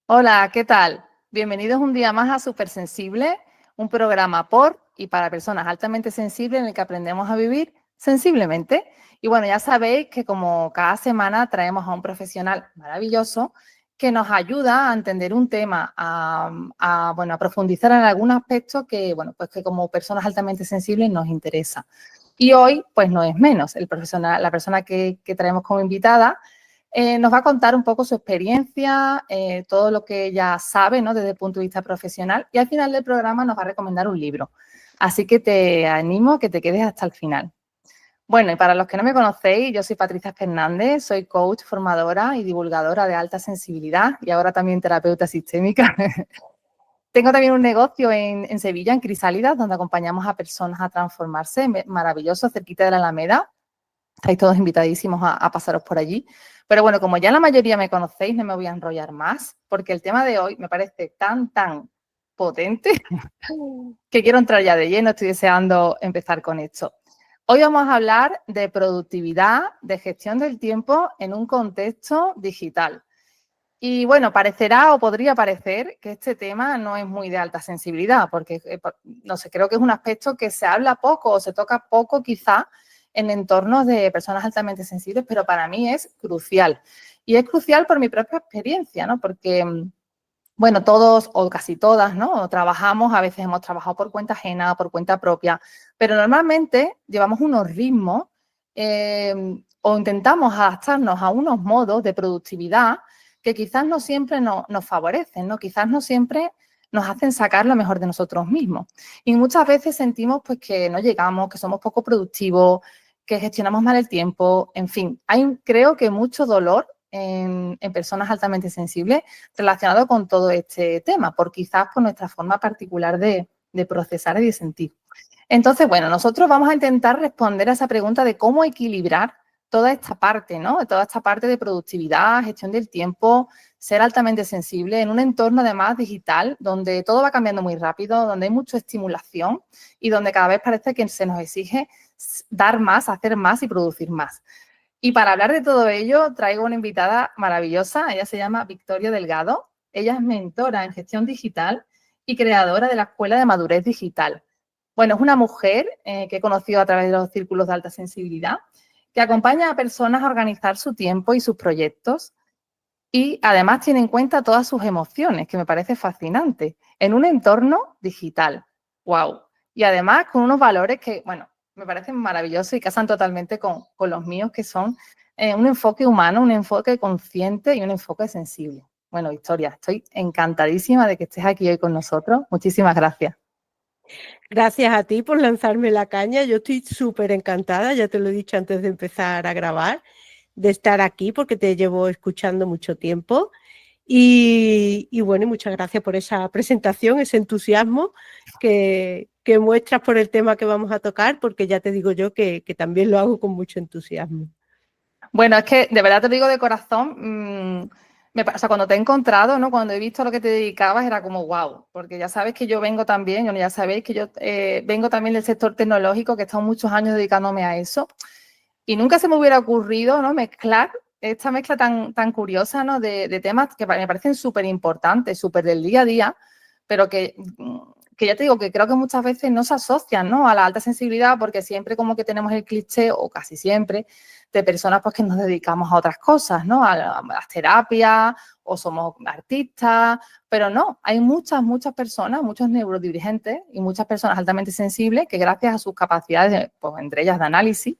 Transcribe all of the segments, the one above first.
Hola, ¿qué tal? Bienvenidos un día más a Supersensible, un programa por y para personas altamente sensibles en el que aprendemos a vivir sensiblemente. Y bueno, ya sabéis que como cada semana traemos a un profesional maravilloso que nos ayuda a entender un tema, a profundizar en algún aspecto que, bueno, pues que como personas altamente sensibles nos interesa. Y hoy, pues no es menos, la persona que traemos como invitada nos va a contar un poco su experiencia, todo lo que ella sabe, ¿no? Desde el punto de vista profesional, y al final del programa nos va a recomendar un libro. Así que te animo a que te quedes hasta el final. Bueno, y para los que no me conocéis, yo soy Patricia Fernández, soy coach, formadora y divulgadora de alta sensibilidad y ahora también terapeuta sistémica. Tengo también un negocio en Sevilla, en Crisálidas, donde acompañamos a personas a transformarse, maravilloso, cerquita de la Alameda. Estáis todos invitadísimos a pasaros por allí. Pero bueno, como ya la mayoría me conocéis, no me voy a enrollar más, porque el tema de hoy me parece tan potente que quiero entrar ya de lleno, estoy deseando empezar con esto. Hoy vamos a hablar de productividad, de gestión del tiempo en un contexto digital. Y bueno, parecerá o podría parecer que este tema no es muy de alta sensibilidad, porque no sé, creo que es un aspecto que se habla poco o se toca poco quizá en entornos de personas altamente sensibles, pero para mí es crucial. Y es crucial por mi propia experiencia, ¿no? Porque, bueno, todos o casi todas, ¿no? Trabajamos, a veces hemos trabajado por cuenta ajena, por cuenta propia, pero normalmente llevamos unos ritmos o intentamos adaptarnos a unos modos de productividad que quizás no siempre nos favorecen, ¿no? Quizás no siempre nos hacen sacar lo mejor de nosotros mismos. Y muchas veces sentimos pues que no llegamos, que somos poco productivos, que gestionamos mal el tiempo, en fin. Hay, creo que mucho dolor en personas altamente sensibles relacionado con todo este tema, por quizás por nuestra forma particular de procesar y de sentir. Entonces, bueno, nosotros vamos a intentar responder a esa pregunta de cómo equilibrar toda esta parte, ¿no? Toda esta parte de productividad, gestión del tiempo, ser altamente sensible en un entorno además digital donde todo va cambiando muy rápido, donde hay mucha estimulación y donde cada vez parece que se nos exige dar más, hacer más y producir más. Y para hablar de todo ello, traigo una invitada maravillosa. Ella se llama Victoria Delgado. Ella es mentora en gestión digital y creadora de la Escuela de Madurez Digital. Bueno, es una mujer que he conocido a través de los círculos de alta sensibilidad, que acompaña a personas a organizar su tiempo y sus proyectos y además tiene en cuenta todas sus emociones, que me parece fascinante, en un entorno digital. ¡Wow! Y además con unos valores que, bueno, me parecen maravillosos y casan totalmente con los míos, que son un enfoque humano, un enfoque consciente y un enfoque sensible. Bueno, Victoria, estoy encantadísima de que estés aquí hoy con nosotros. Muchísimas gracias. Gracias a ti por lanzarme la caña. Yo estoy súper encantada, ya te lo he dicho antes de empezar a grabar, de estar aquí porque te llevo escuchando mucho tiempo. Y bueno, muchas gracias por esa presentación, ese entusiasmo que muestras por el tema que vamos a tocar, porque ya te digo yo que también lo hago con mucho entusiasmo. Bueno, es que de verdad te lo digo de corazón, o sea, cuando te he encontrado, ¿no? Cuando he visto a lo que te dedicabas, era como wow, porque ya sabes que yo vengo también, ya sabéis que yo vengo también del sector tecnológico, que he estado muchos años dedicándome a eso, y nunca se me hubiera ocurrido, ¿no? Mezclar esta mezcla tan curiosa, ¿no? De temas que me parecen súper importantes, súper del día a día, pero que ya te digo que creo que muchas veces no se asocian, ¿no? A la alta sensibilidad, porque siempre como que tenemos el cliché, o casi siempre, de personas pues que nos dedicamos a otras cosas, ¿no? A las terapias o somos artistas, pero no, hay muchas personas, muchos neurodivergentes y muchas personas altamente sensibles que gracias a sus capacidades, pues entre ellas de análisis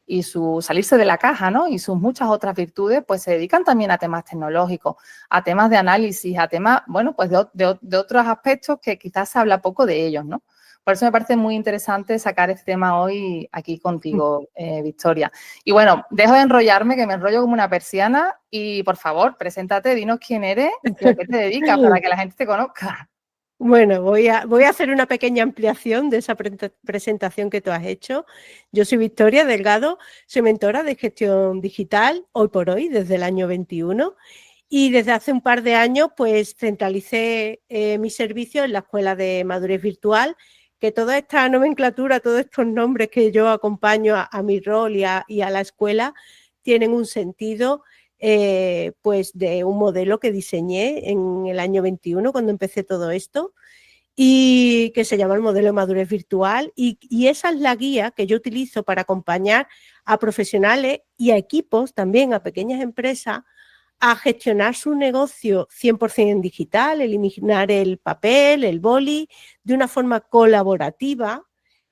y su salirse de la caja, ¿no? Y sus muchas otras virtudes, pues se dedican también a temas tecnológicos, a temas de análisis, a temas, bueno, pues de otros aspectos que quizás se habla poco de ellos, ¿no? Por eso me parece muy interesante sacar este tema hoy aquí contigo, Victoria. Y bueno, dejo de enrollarme, que me enrollo como una persiana y, por favor, preséntate, dinos quién eres y a qué te dedicas para que la gente te conozca. Bueno, voy a hacer una pequeña ampliación de esa presentación que tú has hecho. Yo soy Victoria Delgado, soy mentora de gestión digital hoy por hoy, desde el año 21, y desde hace un par de años pues centralicé mi servicio en la Escuela de Madurez Virtual, que toda esta nomenclatura, todos estos nombres que yo acompaño a mi rol y a la escuela, tienen un sentido pues de un modelo que diseñé en el año 21 cuando empecé todo esto y que se llama el modelo de madurez virtual y esa es la guía que yo utilizo para acompañar a profesionales y a equipos, también a pequeñas empresas, a gestionar su negocio 100% en digital, eliminar el papel, el boli, de una forma colaborativa,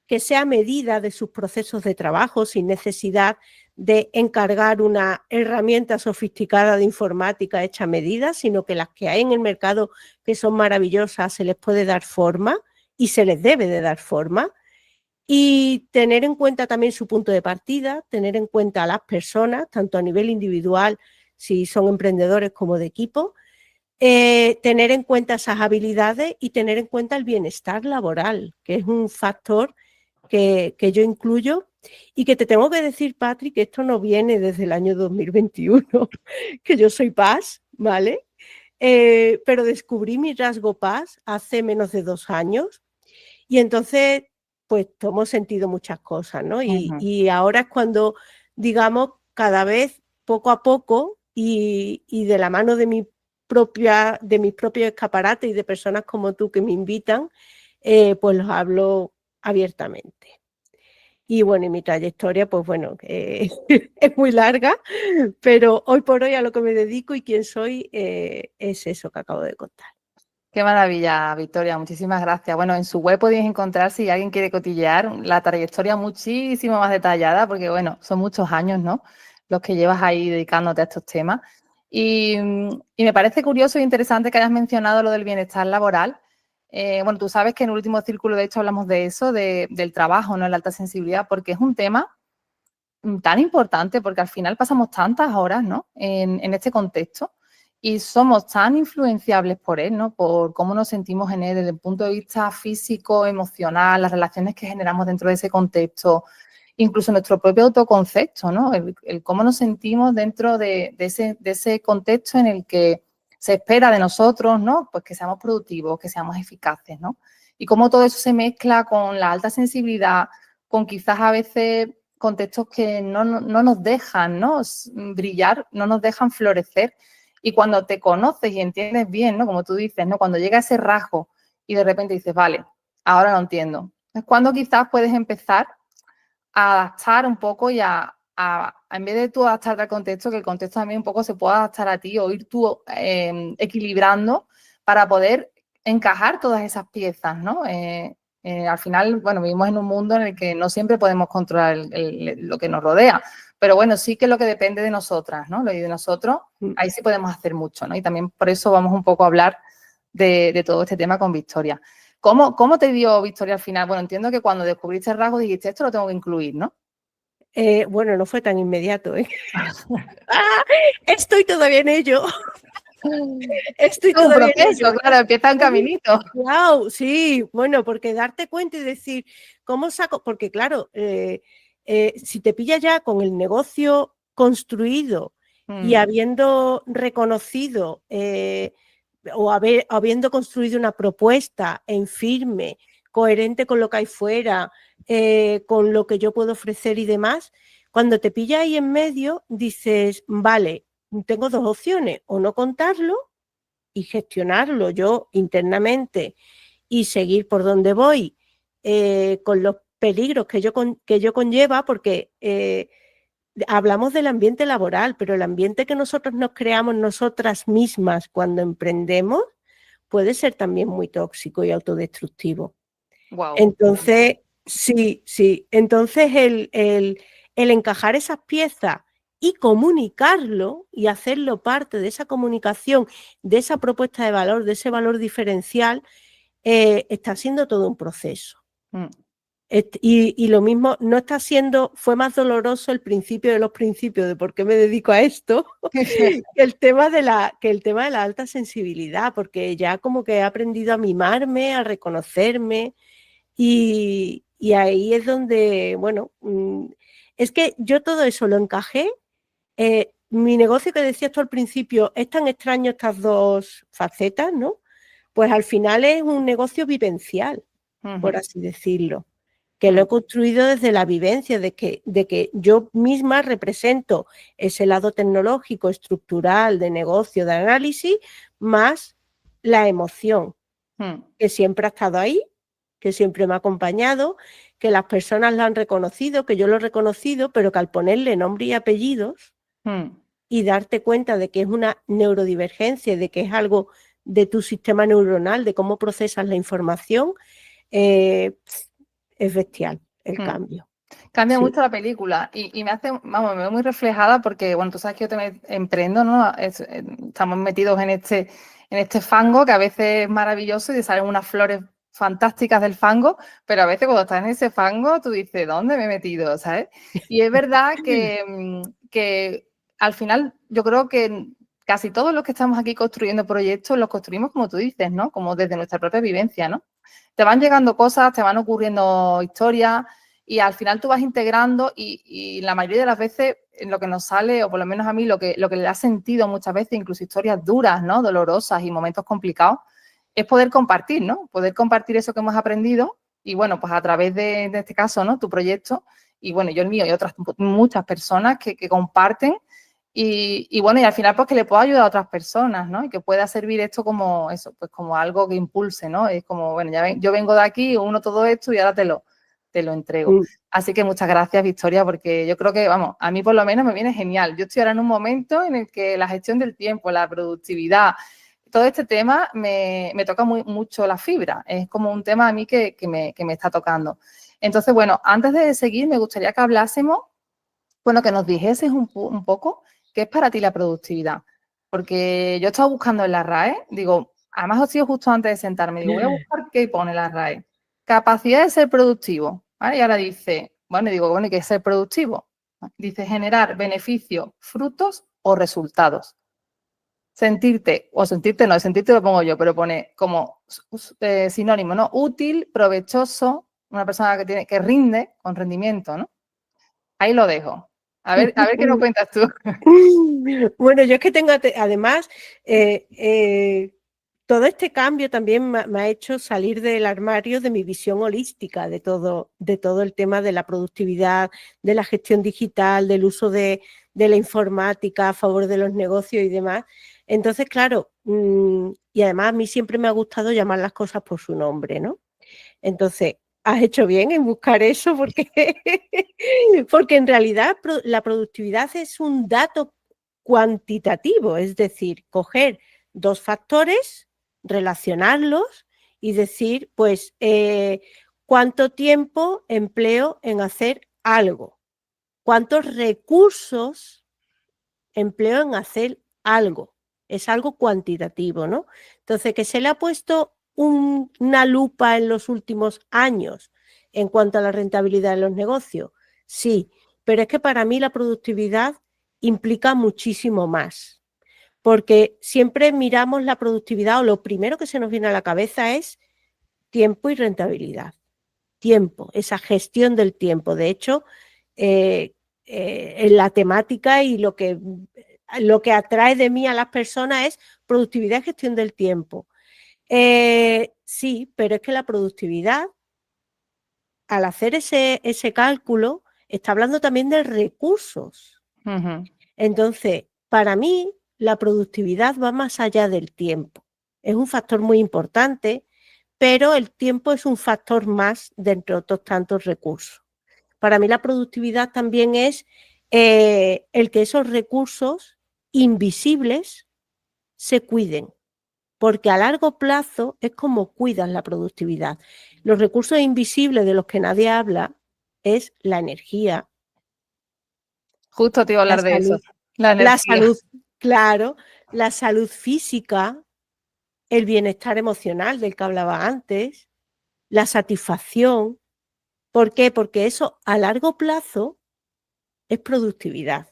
que sea medida de sus procesos de trabajo sin necesidad de encargar una herramienta sofisticada de informática hecha a medida, sino que las que hay en el mercado, que son maravillosas, se les puede dar forma y se les debe de dar forma. Y tener en cuenta también su punto de partida, tener en cuenta a las personas, tanto a nivel individual, si son emprendedores como de equipo, tener en cuenta esas habilidades y tener en cuenta el bienestar laboral, que es un factor que yo incluyo y que te tengo que decir, Patrick, que esto no viene desde el año 2021, que yo soy Paz, ¿vale? Pero descubrí mi rasgo Paz hace menos de 2 años y entonces pues tomo sentido muchas cosas, ¿no? Y ahora es cuando, digamos, cada vez poco a poco y de la mano de mis propios escaparates y de personas como tú que me invitan, pues los hablo abiertamente. Y bueno, y mi trayectoria, pues bueno, es muy larga, pero hoy por hoy a lo que me dedico y quién soy es eso que acabo de contar. Qué maravilla, Victoria, muchísimas gracias. Bueno, en su web podéis encontrar, si alguien quiere cotillear, la trayectoria muchísimo más detallada, porque bueno, son muchos años, ¿no? Los que llevas ahí dedicándote a estos temas. Y me parece curioso e interesante que hayas mencionado lo del bienestar laboral. Bueno, tú sabes que en el último círculo, de hecho, hablamos de eso, del trabajo, ¿no? En la alta sensibilidad, porque es un tema tan importante, porque al final pasamos tantas horas, ¿no? En este contexto y somos tan influenciables por él, ¿no? Por cómo nos sentimos en él desde el punto de vista físico, emocional, las relaciones que generamos dentro de ese contexto, incluso nuestro propio autoconcepto, ¿no? El cómo nos sentimos dentro de ese contexto en el que se espera de nosotros, ¿no? Pues que seamos productivos, que seamos eficaces, ¿no? Y cómo todo eso se mezcla con la alta sensibilidad, con quizás a veces contextos que no nos dejan, ¿no? Brillar, no nos dejan florecer. Y cuando te conoces y entiendes bien, ¿no? Como tú dices, ¿no? Cuando llega ese rasgo y de repente dices, vale, ahora lo entiendo. Es cuando quizás puedes empezar a adaptar un poco y en vez de tú adaptarte al contexto, que el contexto también un poco se pueda adaptar a ti o ir tú equilibrando para poder encajar todas esas piezas, ¿no? Al final, bueno, vivimos en un mundo en el que no siempre podemos controlar lo que nos rodea, pero bueno, sí que es lo que depende de nosotras, ¿no? Lo de nosotros, ahí sí podemos hacer mucho, ¿no? Y también por eso vamos un poco a hablar de todo este tema con Victoria. ¿Cómo te dio, Victoria, al final? Bueno, entiendo que cuando descubriste el rasgo dijiste, esto lo tengo que incluir, ¿no? Bueno, no fue tan inmediato, ¿eh? Estoy todavía en ello. Estoy un todavía en proceso, ello. claro, empieza un caminito. Wow, sí, bueno, porque darte cuenta y decir, ¿cómo saco? Porque claro, si te pillas ya con el negocio construido y habiendo reconocido o habiendo construido una propuesta en firme, coherente con lo que hay fuera, con lo que yo puedo ofrecer y demás, cuando te pillas ahí en medio, dices, vale, tengo 2 opciones, o no contarlo y gestionarlo yo internamente y seguir por donde voy con los peligros que yo conlleva, porque hablamos del ambiente laboral, pero el ambiente que nosotros nos creamos nosotras mismas cuando emprendemos puede ser también muy tóxico y autodestructivo. Wow. Entonces, sí. Entonces, el encajar esas piezas y comunicarlo y hacerlo parte de esa comunicación, de esa propuesta de valor, de ese valor diferencial, está siendo todo un proceso. Y lo mismo, no está siendo, fue más doloroso el principio de los principios de por qué me dedico a esto, que el tema de la alta sensibilidad, porque ya como que he aprendido a mimarme, a reconocerme, y ahí es donde, bueno, es que yo todo eso lo encajé. Mi negocio que decías tú al principio, es tan extraño estas 2 facetas, ¿no? Pues al final es un negocio vivencial. por así decirlo, que lo he construido desde la vivencia, de que yo misma represento ese lado tecnológico, estructural, de negocio, de análisis, más la emoción, que siempre ha estado ahí, que siempre me ha acompañado, que las personas lo han reconocido, que yo lo he reconocido, pero que al ponerle nombre y apellidos y darte cuenta de que es una neurodivergencia, de que es algo de tu sistema neuronal, de cómo procesas la información, es bestial el cambio. Cambia mucho la película y me hace, vamos, me veo muy reflejada porque, bueno, tú sabes que yo también emprendo, ¿no? Estamos metidos en este fango que a veces es maravilloso y salen unas flores fantásticas del fango, pero a veces cuando estás en ese fango tú dices, ¿dónde me he metido? ¿Sabes? Y es verdad que al final yo creo que casi todos los que estamos aquí construyendo proyectos los construimos como tú dices, ¿no? Como desde nuestra propia vivencia, ¿no? Te van llegando cosas, te van ocurriendo historias y al final tú vas integrando y la mayoría de las veces lo que nos sale, o por lo menos a mí, lo que le ha sentido muchas veces, incluso historias duras, ¿no? Dolorosas y momentos complicados, es poder compartir, ¿no? Poder compartir eso que hemos aprendido y, bueno, pues a través de este caso, ¿no? Tu proyecto y, bueno, yo el mío y otras muchas personas que comparten y, bueno, y al final pues que le pueda ayudar a otras personas, ¿no? Y que pueda servir esto como eso, pues como algo que impulse, ¿no? Es como, bueno, yo vengo de aquí, uno todo esto y ahora te lo entrego. Así que muchas gracias, Victoria, porque yo creo que, vamos, a mí por lo menos me viene genial. Yo estoy ahora en un momento en el que la gestión del tiempo, la productividad, todo este tema me toca mucho la fibra. Es como un tema a mí que me está tocando. Entonces, bueno, antes de seguir, me gustaría que hablásemos, bueno, que nos dijeses un poco qué es para ti la productividad. Porque yo he estado buscando en la RAE, digo, además os sido justo antes de sentarme, digo, voy a buscar qué pone la RAE. Capacidad de ser productivo, ¿vale? Y ahora dice, bueno, y digo, bueno, ¿y qué es ser productivo? Dice generar beneficios, frutos o resultados. Sentirte lo pongo yo, pero pone como sinónimo, ¿no? Útil, provechoso, una persona que rinde con rendimiento, ¿no? Ahí lo dejo. A ver qué nos cuentas tú. Bueno, yo es que tengo, además, todo este cambio también me ha hecho salir del armario de mi visión holística de todo el tema de la productividad, de la gestión digital, del uso de la informática a favor de los negocios y demás. Entonces, claro, y además a mí siempre me ha gustado llamar las cosas por su nombre, ¿no? Entonces, has hecho bien en buscar eso porque, porque en realidad la productividad es un dato cuantitativo, es decir, coger dos factores, relacionarlos y decir, pues, cuánto tiempo empleo en hacer algo, cuántos recursos empleo en hacer algo. Es algo cuantitativo, ¿no? Entonces, que se le ha puesto una lupa en los últimos años en cuanto a la rentabilidad de los negocios. Sí, pero es que para mí la productividad implica muchísimo más, porque siempre miramos la productividad o lo primero que se nos viene a la cabeza es tiempo y rentabilidad. Tiempo, esa gestión del tiempo. De hecho, en la temática y lo que atrae de mí a las personas es productividad y gestión del tiempo. Sí, pero es que la productividad, al hacer ese cálculo, está hablando también de recursos. Entonces, para mí, la productividad va más allá del tiempo. Es un factor muy importante, pero el tiempo es un factor más dentro de otros tantos recursos. Para mí la productividad también es el que esos recursos invisibles se cuiden, porque a largo plazo es como cuidas la productividad. Los recursos invisibles de los que nadie habla es la energía. Justo te iba a hablar de eso. La salud, claro, la salud física, el bienestar emocional del que hablaba antes, la satisfacción. ¿Por qué? Porque eso a largo plazo es productividad.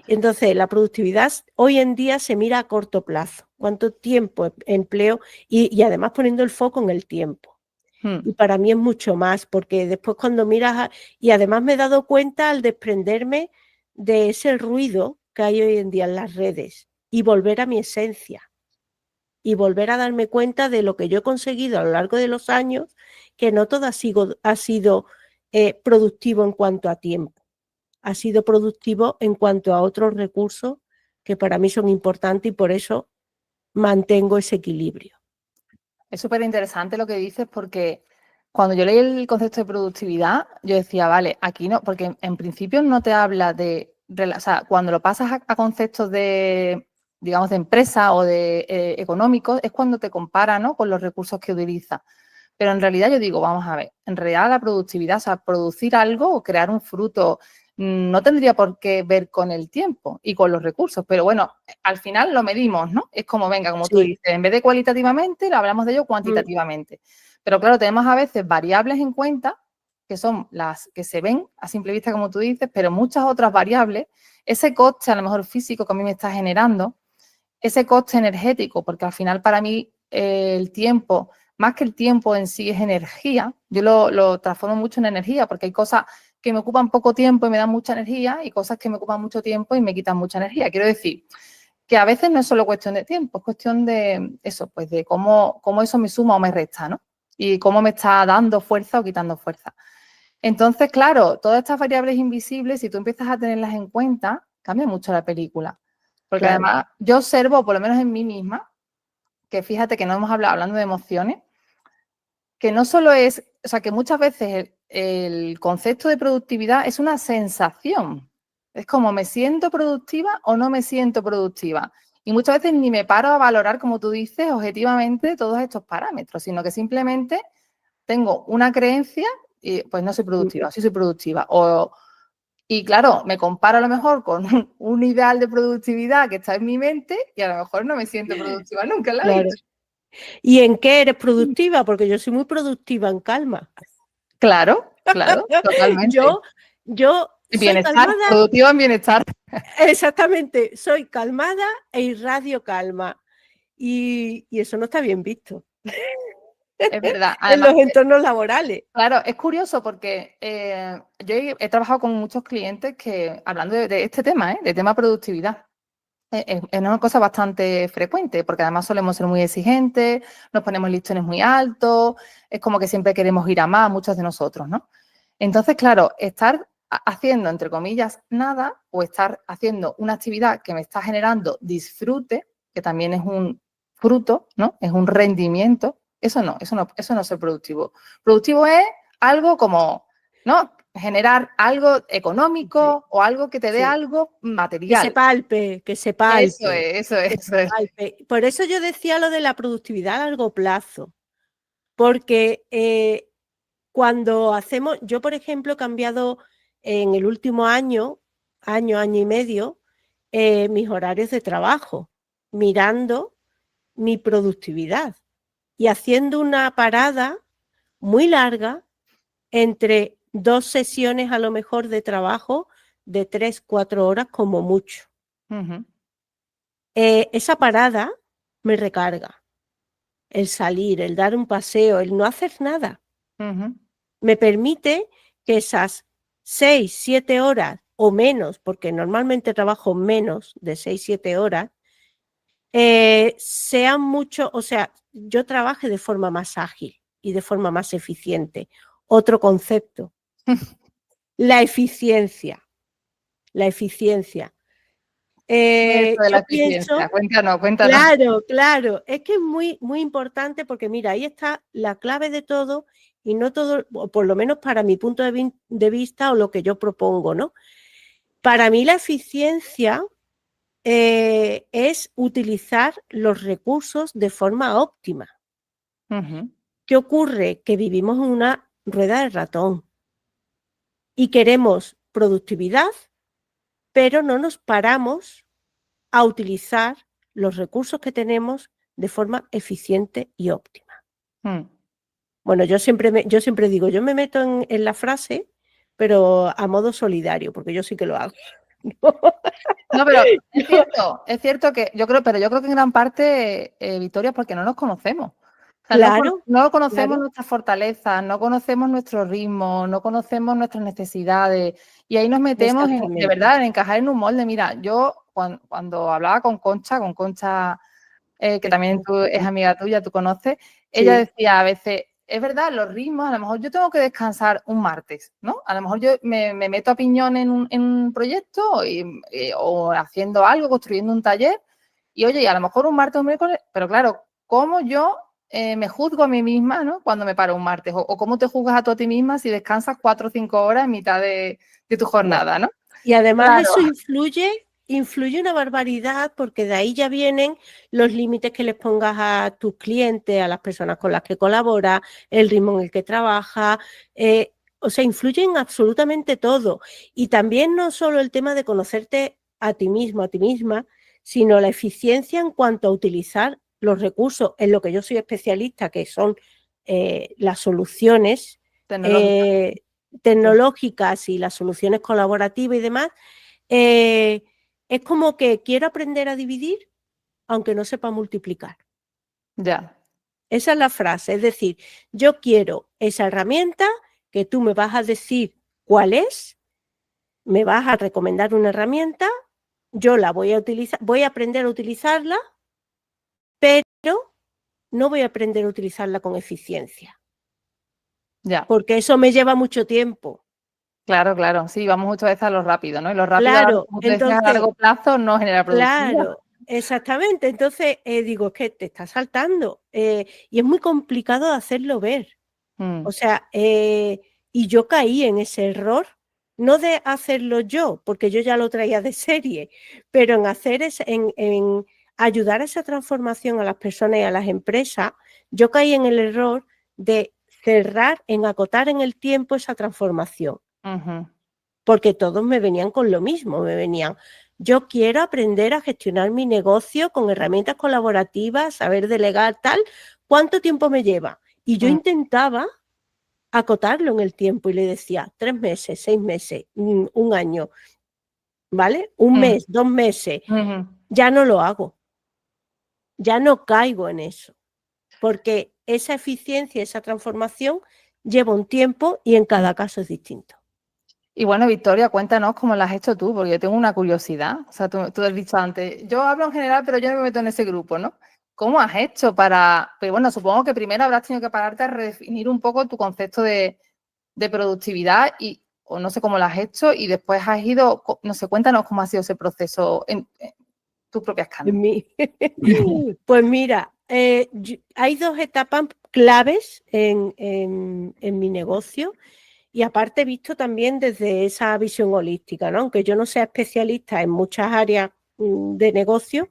Entonces, la productividad hoy en día se mira a corto plazo. ¿Cuánto tiempo empleo? Y además poniendo el foco en el tiempo. Y para mí es mucho más, porque después cuando miras, y además me he dado cuenta al desprenderme de ese ruido que hay hoy en día en las redes y volver a mi esencia. y volver a darme cuenta de lo que yo he conseguido a lo largo de los años, que no todo ha sido productivo en cuanto a tiempo, ha sido productivo en cuanto a otros recursos que para mí son importantes y por eso mantengo ese equilibrio. Es súper interesante lo que dices porque cuando yo leí el concepto de productividad, yo decía, vale, aquí no, porque en principio no te habla o sea, cuando lo pasas a conceptos de, digamos, de empresa o de económicos, es cuando te compara, ¿no?, con los recursos que utilizas. Pero en realidad yo digo, vamos a ver, en realidad la productividad, o sea, producir algo o crear un fruto no tendría por qué ver con el tiempo y con los recursos, pero bueno, al final lo medimos, ¿no? Es como, venga, como tú Sí. dices, en vez de cualitativamente, lo hablamos de ello cuantitativamente. Pero claro, tenemos a veces variables en cuenta, que son las que se ven a simple vista, como tú dices, pero muchas otras variables, ese coste a lo mejor físico que a mí me está generando, ese coste energético, porque al final para mí el tiempo, más que el tiempo en sí es energía, yo lo transformo mucho en energía, porque hay cosas que me ocupan poco tiempo y me dan mucha energía y cosas que me ocupan mucho tiempo y me quitan mucha energía. Quiero decir que a veces no es solo cuestión de tiempo, es cuestión de eso, pues de cómo eso me suma o me resta, ¿no? Y cómo me está dando fuerza o quitando fuerza. Entonces, claro, todas estas variables invisibles, si tú empiezas a tenerlas en cuenta, cambia mucho la película. Porque Claro. además yo observo, por lo menos en mí misma, que fíjate que no hemos hablado hablando de emociones, que no solo es, o sea, que muchas veces el concepto de productividad es una sensación. Es como, ¿me siento productiva o no me siento productiva? Y muchas veces ni me paro a valorar, como tú dices, objetivamente todos estos parámetros, sino que simplemente tengo una creencia y pues no soy productiva, sí soy productiva. Y claro, me comparo a lo mejor con un ideal de productividad que está en mi mente y a lo mejor no me siento productiva nunca en la vida. Claro. ¿Y en qué eres productiva? Porque yo soy muy productiva en calma. Claro, claro, totalmente. Yo soy Bienestar, calmada, productiva en bienestar. exactamente, soy calmada e irradio calma. Y eso no está bien visto Es verdad. en Además, los entornos laborales. claro, es curioso porque yo he trabajado con muchos clientes que, hablando de este tema, de tema productividad, es una cosa bastante frecuente, porque además solemos ser muy exigentes, nos ponemos listones muy altos, es como que siempre queremos ir a más, muchos de nosotros, ¿no? Entonces, claro, estar haciendo, entre comillas, nada, o estar haciendo una actividad que me está generando disfrute, que también es un fruto, ¿no? Es un rendimiento, eso no es ser productivo. Productivo es algo como, ¿no? Generar algo Sí, económico o algo que te dé sí. algo Que se material. palpe, que se Eso palpe, es, eso es, que eso se es. palpe. Por eso yo decía lo de la productividad a largo plazo, porque cuando hacemos, yo por ejemplo he cambiado en el último año y medio, mis horarios de trabajo, mirando mi productividad y haciendo una parada muy larga entre dos sesiones a lo mejor de trabajo de 3, 4 horas como mucho. Ujú, Esa parada me recarga, el salir, el dar un paseo, el no hacer nada. ujú, Me permite que esas 6, 7 horas o menos, porque normalmente trabajo menos de 6, 7 horas, sean mucho, o sea, yo trabaje de forma más ágil y de forma más eficiente. Otro concepto, la eficiencia. La eficiencia. ¿Qué es eso de la Yo eficiencia? pienso, Cuéntanos, cuéntanos. claro, es que es muy, muy importante porque mira, ahí está la clave de todo y no todo, o por lo menos para mi punto de vista o lo que yo propongo, ¿no? Para mí la eficiencia es utilizar los recursos de forma óptima. Ujú, ¿Qué ocurre? Que vivimos en una rueda de ratón y queremos productividad, pero no nos paramos a utilizar los recursos que tenemos de forma eficiente y óptima. mm. Bueno, yo siempre digo, yo me meto en la frase, pero a modo solidario, porque yo sí que lo hago. No, pero Yo- es cierto que yo creo, pero yo creo que en gran parte, Victoria, porque no nos conocemos. O sea, claro, no conocemos claro, nuestras fortalezas, no conocemos nuestro ritmo, no conocemos nuestras necesidades. Y ahí nos metemos de exactamente. verdad, en encajar en un molde. Mira, yo cuando hablaba con Concha que también es amiga tuya, tú conoces, ella decía a veces, es verdad, los ritmos, a lo mejor yo tengo que descansar un martes, ¿no? A lo mejor yo me meto a piñón en un proyecto o haciendo algo, construyendo un taller, y oye, y a lo mejor un martes o un miércoles, pero claro, ¿cómo yo me juzgo a mí misma, ¿no? Cuando me paro un martes, o cómo te juzgas a tú a ti misma si descansas 4 o 5 horas en mitad de tu jornada, ¿no? Y además Claro. eso influye una barbaridad, porque de ahí ya vienen los límites que les pongas a tus clientes, a las personas con las que colaboras, el ritmo en el que trabajas, o sea, influye en absolutamente todo. Y también no solo el tema de conocerte a ti mismo, a ti misma, sino la eficiencia en cuanto a utilizar los recursos en lo que yo soy especialista, que son las soluciones tecnológicas y las soluciones colaborativas y demás. Es como que quiero aprender a dividir aunque no sepa multiplicar. Ya. Esa es la frase, es decir, yo quiero esa herramienta que tú me vas a decir cuál es, me vas a recomendar una herramienta, yo la voy a utilizar, voy a aprender a utilizarla, pero no voy a aprender a utilizarla con eficiencia. Ya. Porque eso me lleva mucho tiempo. Claro, claro. Sí, vamos muchas veces a lo rápido, ¿no? Y lo rápido, Claro, como tú decías, a entonces, largo plazo no genera productividad. claro, exactamente. Entonces, digo, es que te está saltando y es muy complicado de hacerlo ver. O sea, y yo caí en ese error, no de hacerlo yo, porque yo ya lo traía de serie, pero en hacer en ayudar a esa transformación a las personas y a las empresas, yo caí en el error de cerrar, en acotar en el tiempo esa transformación. Porque todos me venían con lo mismo, me venían, yo quiero aprender a gestionar mi negocio con herramientas colaborativas, saber delegar, tal, ¿cuánto tiempo me lleva? Y yo intentaba acotarlo en el tiempo y le decía 3 meses, 6 meses, un año, ¿vale? Un mes, 2 meses, ya no lo hago, ya no caigo en eso, porque esa eficiencia, esa transformación lleva un tiempo y en cada caso es distinto. Y bueno, Victoria, cuéntanos cómo lo has hecho tú, porque yo tengo una curiosidad. O sea, tú has dicho antes, yo hablo en general, pero yo no me meto en ese grupo, ¿no? ¿Cómo has hecho para...? Pues bueno, supongo que primero habrás tenido que pararte a redefinir un poco tu concepto de productividad o no sé cómo lo has hecho, y después has ido, no sé, cuéntanos cómo ha sido ese proceso en tus propias carnes. Pues mira, hay 2 etapas claves en mi negocio. Y aparte he visto también desde esa visión holística, ¿no? Aunque yo no sea especialista en muchas áreas de negocio,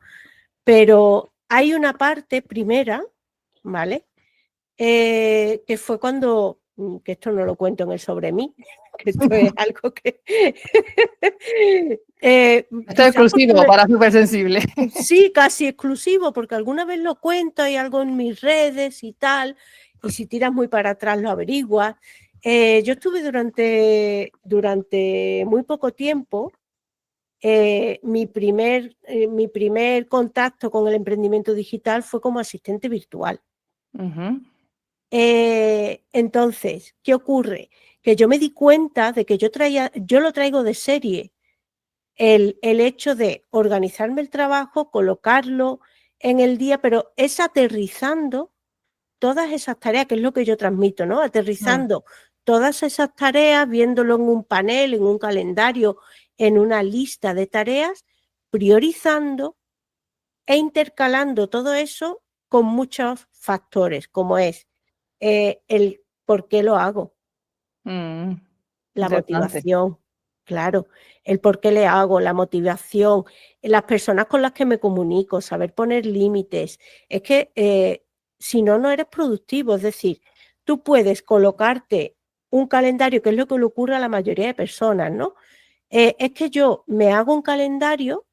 pero hay una parte primera, ¿vale? Que fue cuando, que esto no lo cuento en el sobre mí, que esto es algo que... Esto es exclusivo para Supersensible. Sí, casi exclusivo, porque alguna vez lo cuento, hay algo en mis redes y tal, y si tiras muy para atrás lo averiguas. Yo estuve durante muy poco tiempo, mi primer contacto con el emprendimiento digital fue como asistente virtual. Entonces, ¿qué ocurre? Que yo me di cuenta de que yo lo traigo de serie, el hecho de organizarme el trabajo, colocarlo en el día, pero es aterrizando todas esas tareas, que es lo que yo transmito, ¿no? Aterrizando todas esas tareas, viéndolo en un panel, en un calendario, en una lista de tareas, priorizando e intercalando todo eso con muchos factores, como es el por qué lo hago, la motivación, claro, el por qué le hago, la motivación, las personas con las que me comunico, saber poner límites. Es que si no, no eres productivo. Es decir, tú puedes colocarte un calendario, que es lo que le ocurre a la mayoría de personas, ¿no? Es que yo me hago un calendario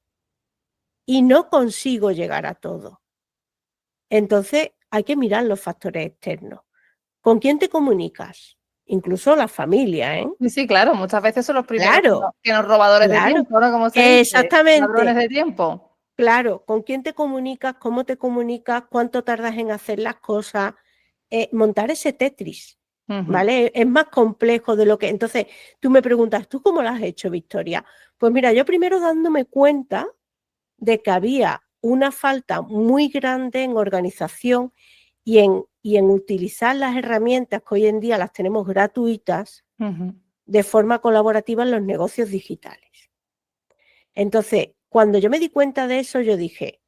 y no consigo llegar a todo. Entonces, hay que mirar los factores externos. ¿Con quién te comunicas? Incluso la familia, ¿eh? Sí, claro, muchas veces son los primeros Claro, que nos robadores de tiempo, ¿no? Como se dice, exactamente. ladrones de tiempo. Claro, ¿con quién te comunicas? ¿Cómo te comunicas? ¿Cuánto tardas en hacer las cosas? Montar ese Tetris, ¿vale? Es más complejo de lo que... Entonces, tú me preguntas, ¿tú cómo lo has hecho, Victoria? Pues mira, yo primero dándome cuenta de que había una falta muy grande en organización y en utilizar las herramientas que hoy en día las tenemos gratuitas de forma colaborativa en los negocios digitales. Entonces, cuando yo me di cuenta de eso, yo dije,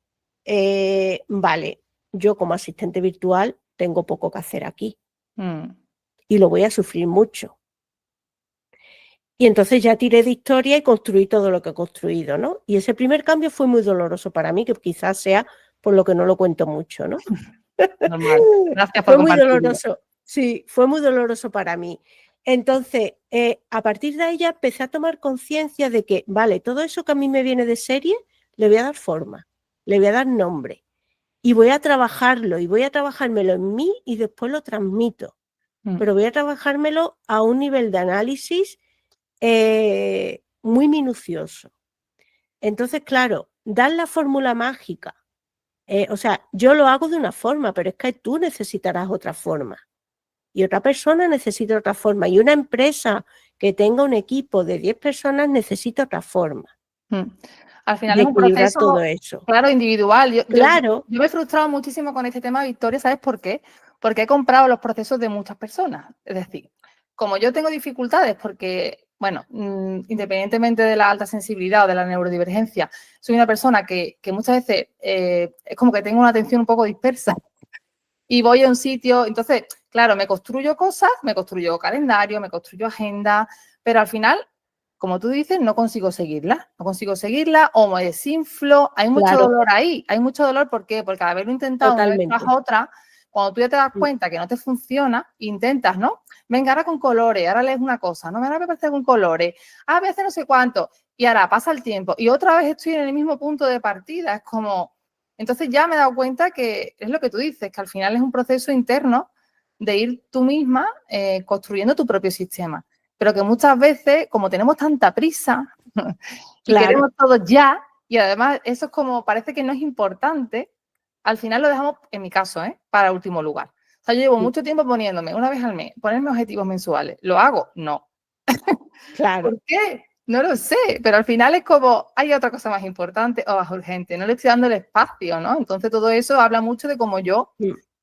vale, yo como asistente virtual tengo poco que hacer aquí y lo voy a sufrir mucho. Y entonces ya tiré de historia y construí todo lo que he construido, ¿no? Y ese primer cambio fue muy doloroso para mí, que quizás sea por lo que no lo cuento mucho, ¿no? Normal. Gracias por Fue muy compartirlo. doloroso, sí, fue muy doloroso para mí. Entonces, a partir de ahí ya empecé a tomar conciencia de que, vale, todo eso que a mí me viene de serie, le voy a dar forma, le voy a dar nombre y voy a trabajarlo y voy a trabajármelo en mí y después lo transmito. Pero voy a trabajármelo a un nivel de análisis muy minucioso. Entonces, claro, dar la fórmula mágica. O sea, yo lo hago de una forma, pero es que tú necesitarás otra forma. Y otra persona necesita otra forma. Y una empresa que tenga un equipo de 10 personas necesita otra forma. Al final De es un equilibrar proceso, todo eso. claro, individual. Claro. Yo me he frustrado muchísimo con este tema, Victoria, ¿sabes por qué? Porque he comprado los procesos de muchas personas. Es decir, como yo tengo dificultades porque, bueno, independientemente de la alta sensibilidad o de la neurodivergencia, soy una persona que muchas veces es como que tengo una atención un poco dispersa y voy a un sitio, entonces, claro, me construyo cosas, me construyo calendario, me construyo agenda, pero al final, como tú dices, no consigo seguirla o me desinflo, hay mucho dolor ahí, hay mucho dolor, ¿por qué? Porque al haberlo intentado una vez tras otra, cuando tú ya te das cuenta que no te funciona, intentas, ¿no? Venga, ahora con colores, ahora lees una cosa, no, ahora me parece con colores, a veces no sé cuánto, y ahora pasa el tiempo y otra vez estoy en el mismo punto de partida, es como... Entonces ya me he dado cuenta que es lo que tú dices, que al final es un proceso interno de ir tú misma construyendo tu propio sistema. Pero que muchas veces, como tenemos tanta prisa y queremos todo ya, y además eso es como, parece que no es importante, al final lo dejamos, en mi caso, para último lugar. O sea, yo llevo mucho tiempo poniéndome, una vez al mes, ponerme objetivos mensuales. ¿Lo hago? No. Claro. ¿Por qué? No lo sé, pero al final es como, hay otra cosa más importante o más urgente, no le estoy dando el espacio, ¿no? Entonces todo eso habla mucho de cómo yo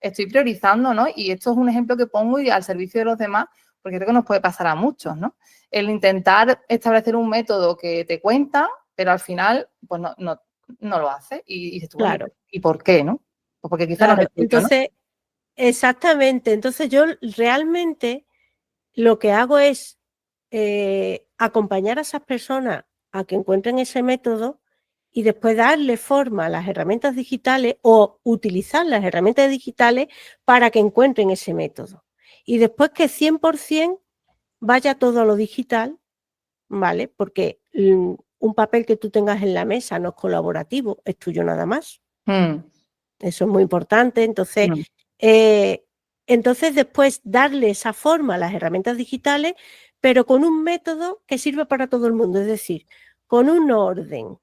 estoy priorizando, ¿no? Y esto es un ejemplo que pongo y al servicio de los demás, porque creo que nos puede pasar a muchos, ¿no? El intentar establecer un método que te cuenta, pero al final, pues no lo hace. Y dices tú, bueno, ¿y por qué, no? Pues porque quizás no es el tuyo, entonces, ¿no? Exactamente. Entonces yo realmente lo que hago es acompañar a esas personas a que encuentren ese método y después darle forma a las herramientas digitales o utilizar las herramientas digitales para que encuentren ese método. Y después que 100% vaya todo a lo digital, ¿vale? Porque un papel que tú tengas en la mesa no es colaborativo, es tuyo nada más. Eso es muy importante. Entonces, entonces después darle esa forma a las herramientas digitales, pero con un método que sirve para todo el mundo, es decir, con un orden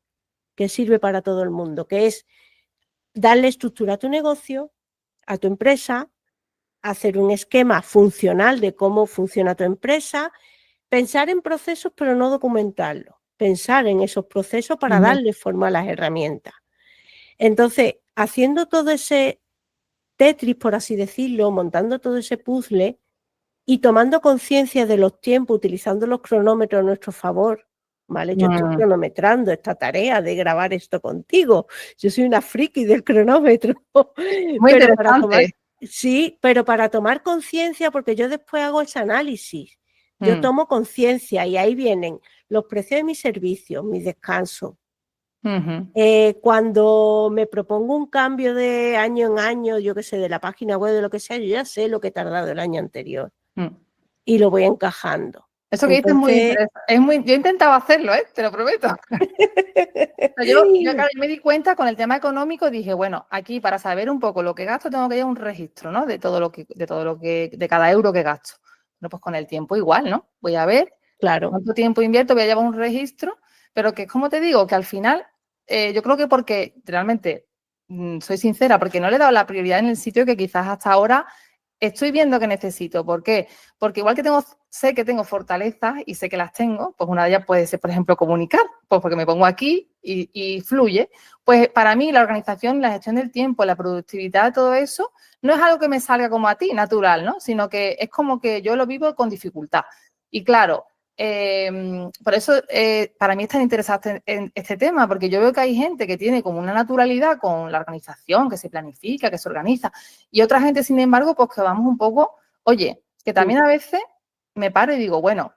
que sirve para todo el mundo, que es darle estructura a tu negocio, a tu empresa, hacer un esquema funcional de cómo funciona tu empresa, pensar en procesos pero no documentarlos, pensar en esos procesos para darle forma a las herramientas. Entonces, haciendo todo ese Tetris, por así decirlo, montando todo ese puzzle y tomando conciencia de los tiempos, utilizando los cronómetros a nuestro favor, ¿vale? Yo estoy cronometrando esta tarea de grabar esto contigo. Yo soy una friki del cronómetro. Muy pero interesante. pero para tomar conciencia, porque yo después hago ese análisis. Yo tomo conciencia y ahí vienen los precios de mis servicios, mis descansos. Cuando me propongo un cambio de año en año, yo qué sé, de la página web, de lo que sea, yo ya sé lo que he tardado el año anterior y lo voy encajando. Eso que dices es muy interesante. Yo he intentado hacerlo, te lo prometo. Yo me di cuenta con el tema económico, dije, bueno, aquí para saber un poco lo que gasto tengo que llevar un registro, ¿no? De cada euro que gasto. Bueno, pues con el tiempo igual, ¿no? Voy a ver cuánto tiempo invierto, voy a llevar un registro, pero que como te digo, que al final, yo creo que porque realmente, soy sincera, porque no le he dado la prioridad en el sitio que quizás hasta ahora estoy viendo que necesito. ¿Por qué? Porque igual que sé que tengo fortalezas y sé que las tengo, pues una de ellas puede ser, por ejemplo, comunicar, pues porque me pongo aquí y fluye. Pues para mí la organización, la gestión del tiempo, la productividad, todo eso, no es algo que me salga como a ti, natural, ¿no? Sino que es como que yo lo vivo con dificultad. Y claro, por eso para mí es tan interesante en este tema, porque yo veo que hay gente que tiene como una naturalidad con la organización, que se planifica, que se organiza, y otra gente, sin embargo, pues que vamos un poco, oye, que también a veces me paro y digo, bueno,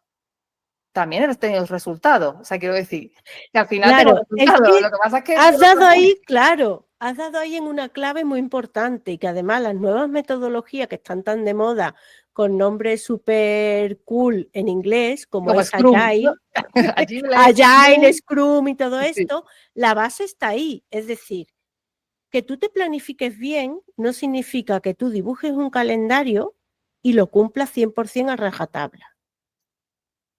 también he tenido resultados. O sea, quiero decir, que al final tengo Claro, es resultados. que Lo que pasa es que has dado ahí, claro, has dado ahí en una clave muy importante y que además las nuevas metodologías que están tan de moda con nombres súper cool en inglés, como como es Scrum, ¿no? Agile, Agile, Agile, Scrum, Scrum y todo sí. esto, la base está ahí. Es decir, que tú te planifiques bien no significa que tú dibujes un calendario y lo cumplas 100% a rajatabla.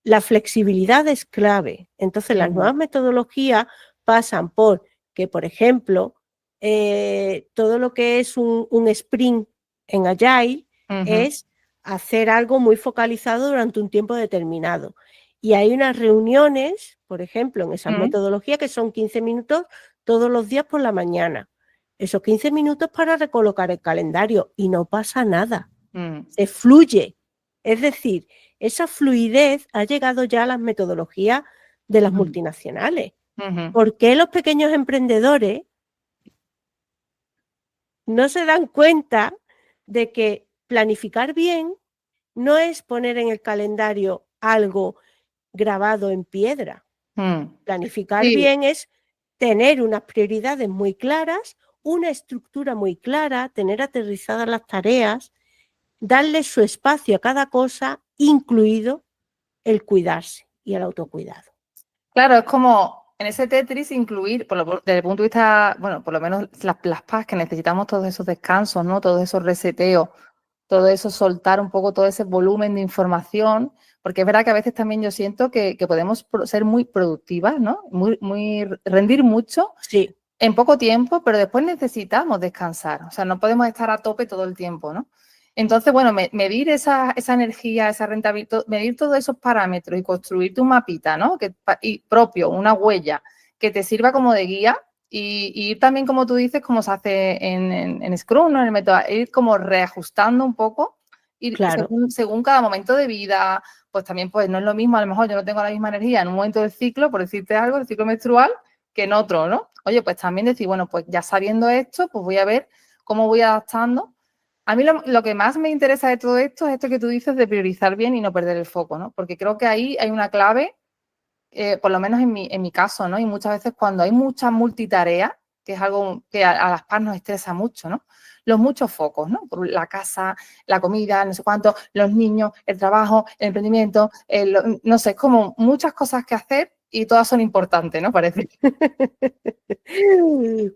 La flexibilidad es clave. Entonces, las nuevas metodologías pasan por que, por ejemplo, todo lo que es un sprint en Agile es hacer algo muy focalizado durante un tiempo determinado. Y hay unas reuniones, por ejemplo, en esas metodologías que son 15 minutos todos los días por la mañana. Esos 15 minutos para recolocar el calendario y no pasa nada. Se fluye. Es decir, esa fluidez ha llegado ya a las metodologías de las multinacionales. ¿Por qué los pequeños emprendedores no se dan cuenta de que planificar bien no es poner en el calendario algo grabado en piedra? Planificar Sí. bien es tener unas prioridades muy claras, una estructura muy clara, tener aterrizadas las tareas, darle su espacio a cada cosa, incluido el cuidarse y el autocuidado. Claro, es como en ese Tetris incluir, desde el punto de vista, bueno, por lo menos las paz que necesitamos, todos esos descansos, ¿no? Todos esos reseteos, todo eso, soltar un poco todo ese volumen de información, porque es verdad que a veces también yo siento que podemos ser muy productivas, ¿no? Rendir mucho Sí. en poco tiempo, pero después necesitamos descansar, o sea, no podemos estar a tope todo el tiempo, ¿no? Entonces, bueno, medir esa energía, esa rentabilidad, medir todos esos parámetros y construirte un mapita, ¿no? Y propio, una huella que te sirva como de guía y ir también, como tú dices, como se hace en Scrum, ¿no? En el método, ir como reajustando un poco y Claro. según cada momento de vida, pues también pues no es lo mismo, a lo mejor yo no tengo la misma energía en un momento del ciclo, por decirte algo, el ciclo menstrual, que en otro, ¿no? Oye, pues también decir, bueno, pues ya sabiendo esto, pues voy a ver cómo voy adaptando. A mí lo que más me interesa de todo esto es esto que tú dices de priorizar bien y no perder el foco, ¿no? Porque creo que ahí hay una clave, por lo menos en mi caso, ¿no? Y muchas veces cuando hay muchas multitareas, que es algo que a las PAS nos estresa mucho, ¿no? Los muchos focos, ¿no? Por la casa, la comida, no sé cuánto, los niños, el trabajo, el emprendimiento, no sé, es como muchas cosas que hacer y todas son importantes, ¿no? Parece.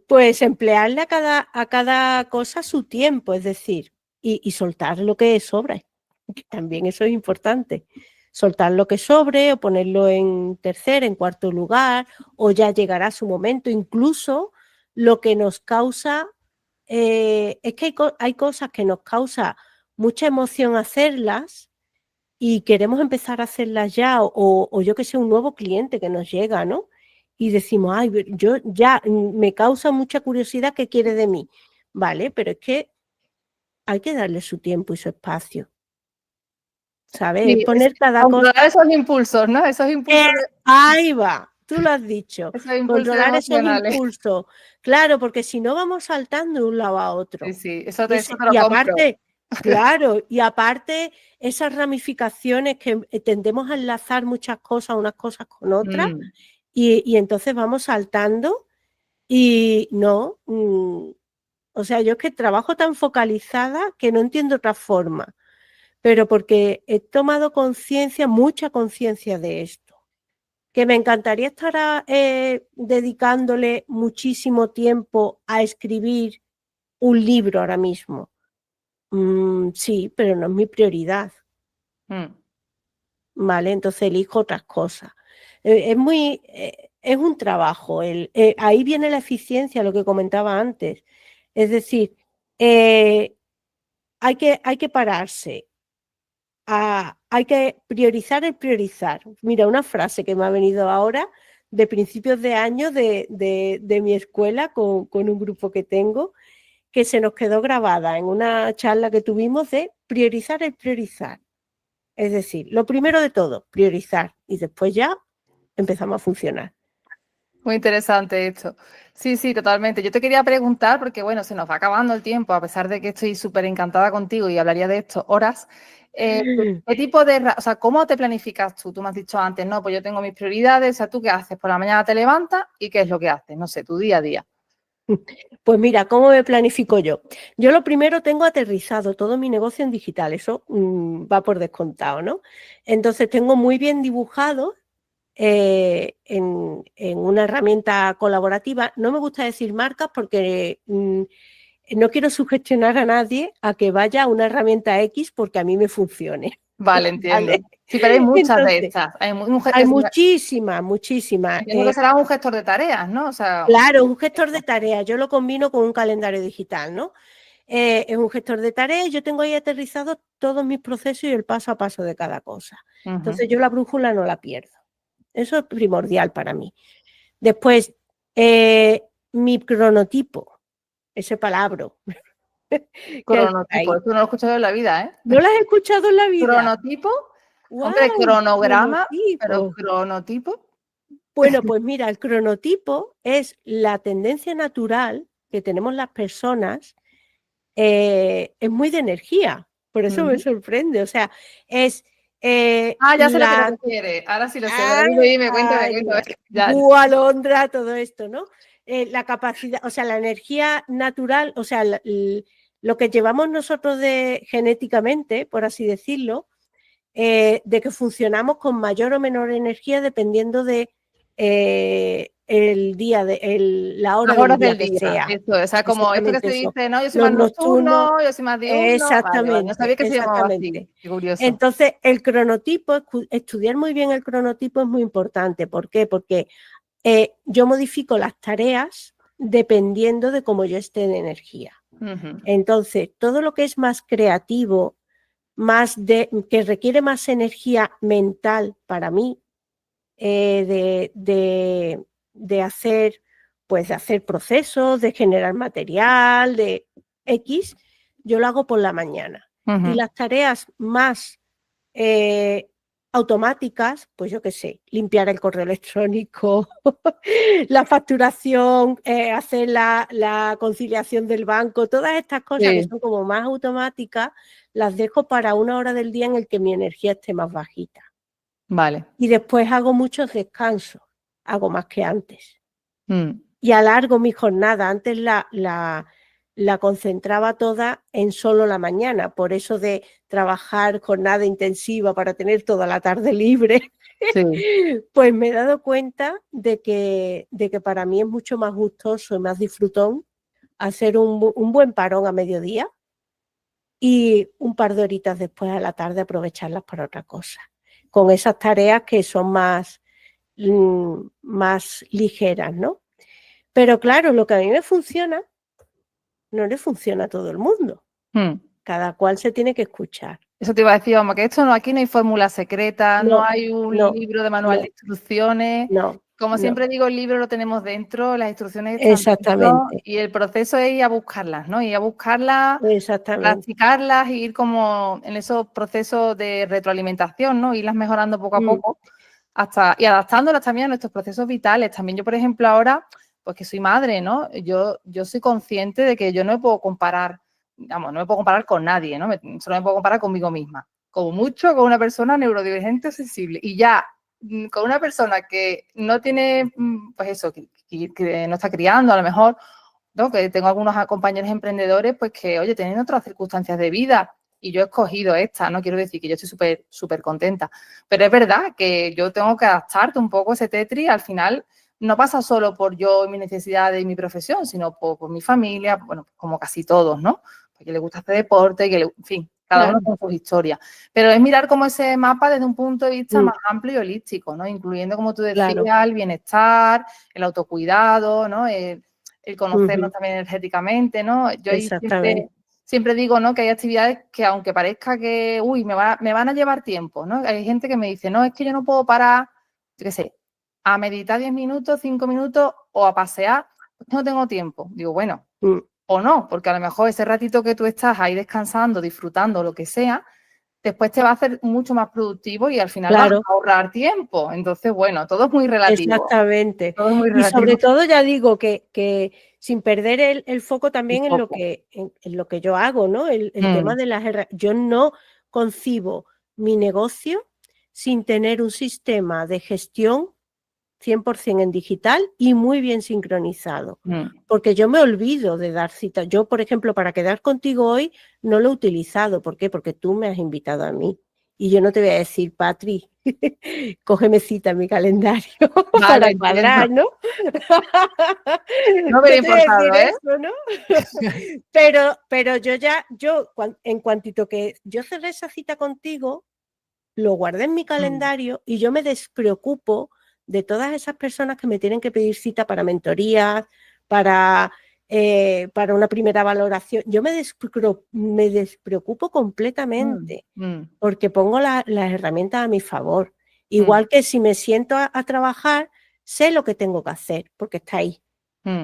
Pues emplearle a cada cosa su tiempo, es decir, y soltar lo que sobra. También eso es importante. Soltar lo que sobre o ponerlo en tercer, en cuarto lugar, o ya llegará su momento. Incluso lo que nos causa, es que hay cosas que nos causa mucha emoción hacerlas y queremos empezar a hacerlas ya, o yo que sé, un nuevo cliente que nos llega, ¿no? Y decimos, ay, yo ya me causa mucha curiosidad qué quiere de mí. Vale, pero es que hay que darle su tiempo y su espacio. ¿Sabes? Sí, Poner cada cosa. controlar esos impulsos, ¿no? Esos impulsos, Ahí va, tú lo has dicho. esos impulsos Controlar esos emocionales. impulsos. Claro, porque si no vamos saltando de un lado a Sí, otro. sí, eso Y, te lo y compro. aparte, claro, y aparte esas ramificaciones que tendemos a enlazar muchas cosas, unas cosas con otras, y entonces vamos saltando y no. O sea, yo es que trabajo tan focalizada que no entiendo otra forma, pero porque he tomado conciencia, mucha conciencia de esto, que me encantaría estar dedicándole muchísimo tiempo a escribir un libro ahora mismo. Sí, pero no es mi prioridad, ¿vale? Entonces elijo otras cosas. Es un trabajo. Ahí viene la eficiencia, lo que comentaba antes. Es decir, hay que pararse. Hay que priorizar el priorizar. Mira, una frase que me ha venido ahora de principios de año de mi escuela con un grupo que tengo, que se nos quedó grabada en una charla que tuvimos de priorizar el priorizar. Es decir, lo primero de todo, priorizar, y después ya empezamos a funcionar. Muy interesante esto. Sí, sí, totalmente. Yo te quería preguntar, porque bueno, se nos va acabando el tiempo, a pesar de que estoy súper encantada contigo y hablaría de esto horas. ¿Qué tipo de, o sea, cómo te planificas tú? Tú me has dicho antes, no, pues yo tengo mis prioridades, o sea, ¿tú qué haces? Por la mañana te levantas y ¿qué es lo que haces? No sé, tu día a día. Pues mira, ¿cómo me planifico yo? Yo lo primero tengo aterrizado todo mi negocio en digital, eso va por descontado, ¿no? Entonces tengo muy bien dibujado en una herramienta colaborativa. No me gusta decir marcas porque no quiero sugestionar a nadie a que vaya a una herramienta X porque a mí me funcione. Vale, entiendo. ¿Vale? Sí, pero hay muchas de Entonces, estas. hay muchísimas, muchísimas. Entiendo que será un gestor de tareas, ¿no? O sea, Claro, un gestor de tareas. Yo lo combino con un calendario digital, ¿no? Es un gestor de tareas. Yo tengo ahí aterrizado todos mis procesos y el paso a paso de cada cosa. Entonces, yo la brújula no la pierdo. Eso es primordial para mí. Después, mi cronotipo, ese palabra. cronotipo. Esto no lo he escuchado en la vida, ¿eh? ¿No lo has escuchado en la vida? Cronotipo. Hombre, ¡Wow! cronograma, pero Cronotipo. cronotipo. Bueno, pues mira, el cronotipo es la tendencia natural que tenemos las personas, es muy de energía, por eso me sorprende. O sea, es Ya sé a lo que te la refieres. Ahora sí lo sé. Dime, cuéntame, cuéntame. Ya. Alondra, todo esto, ¿no? La capacidad, o sea, la energía natural, o sea, lo que llevamos nosotros genéticamente, por así decirlo, de que funcionamos con mayor o menor energía dependiendo de el día, la hora Las del horas día del que día. sea. Eso, o sea, como esto que Exactamente se eso. dice, no, yo soy Los más nocturnos, nocturno, yo soy más diurno. Vale, vale. No sabía exactamente, que se llamaba así. exactamente. Qué curioso. Entonces, el cronotipo, estudiar muy bien el cronotipo es muy importante. ¿Por qué? Porque yo modifico las tareas dependiendo de cómo yo esté de energía. Entonces, todo lo que es más creativo, que requiere más energía mental para mí, de hacer, pues, de hacer procesos, de generar material, de X, yo lo hago por la mañana. Y las tareas más automáticas, pues yo qué sé, limpiar el correo electrónico, la facturación, hacer la conciliación del banco, todas estas cosas que son como más automáticas, las dejo para una hora del día en el que mi energía esté más bajita. Vale. Y después hago muchos descansos, hago más que antes. Y alargo mi jornada. Antes la concentraba toda en solo la mañana, por eso de trabajar jornada intensiva para tener toda la tarde libre, pues me he dado cuenta de que para mí es mucho más gustoso y más disfrutón hacer un buen parón a mediodía y un par de horitas después a la tarde aprovecharlas para otra cosa, con esas tareas que son más ligeras, ¿no? Pero claro, lo que a mí me funciona no le funciona a todo el mundo. Cada cual se tiene que escuchar. Eso te iba a decir, vamos, que esto aquí no hay fórmula secreta, no hay un libro de manual de instrucciones. Como siempre digo, el libro lo tenemos dentro, las instrucciones están dentro y el proceso es ir a buscarlas, ¿no? Ir a buscarlas, practicarlas y ir como en esos procesos de retroalimentación, ¿no? Irlas mejorando poco a poco y adaptándolas también a nuestros procesos vitales. También yo, por ejemplo, ahora, pues que soy madre, ¿no? Yo soy consciente de que yo no me puedo comparar, vamos, no me puedo comparar con nadie, ¿no? Solo me puedo comparar conmigo misma. Como mucho con una persona neurodivergente o sensible. Y ya con una persona que no tiene, pues eso, que no está criando a lo mejor, ¿no? Que tengo algunos compañeros emprendedores, pues que, oye, tienen otras circunstancias de vida y yo he escogido esta, no quiero decir que yo estoy súper, súper contenta, pero es verdad que yo tengo que adaptarte un poco a ese Tetris, al final no pasa solo por yo y mi necesidad de mi profesión, sino por mi familia, bueno, como casi todos, ¿no? Porque le gusta hacer deporte, en fin, cada uno con sus historias. Pero es mirar como ese mapa desde un punto de vista más amplio y holístico, ¿no? Incluyendo, como tú decías, el bienestar, el autocuidado, ¿no? El conocernos también energéticamente, ¿no? Yo ahí siempre siempre digo, ¿no? Que hay actividades que aunque parezca que, uy, me van a llevar tiempo, ¿no? Hay gente que me dice, no, es que yo no puedo parar, yo qué sé, a meditar 10 minutos, 5 minutos o a pasear, porque no tengo tiempo. Digo, bueno, o no, porque a lo mejor ese ratito que tú estás ahí descansando, disfrutando, lo que sea, después te va a hacer mucho más productivo y al final vas a ahorrar tiempo. Entonces, bueno, todo es muy relativo. Exactamente. Todo es muy Y relativo. sobre todo, ya digo que sin perder el foco también en lo que yo hago, ¿no? El tema de las herramientas. Yo no concibo mi negocio sin tener un sistema de gestión 100% en digital y muy bien sincronizado. Porque yo me olvido de dar cita. Yo, por ejemplo, para quedar contigo hoy no lo he utilizado. ¿Por qué? Porque tú me has invitado a mí. Y yo no te voy a decir, Patri, cógeme cita en mi calendario para cuadrar, ¿no? No me ha importado, ¿eh? Eso, ¿no? pero yo en cuantito que yo cerré esa cita contigo, lo guardé en mi calendario y yo me despreocupo de todas esas personas que me tienen que pedir cita para mentorías, para una primera valoración. Yo me despreocupo completamente porque pongo las herramientas a mi favor. Igual que si me siento a trabajar, sé lo que tengo que hacer porque está ahí.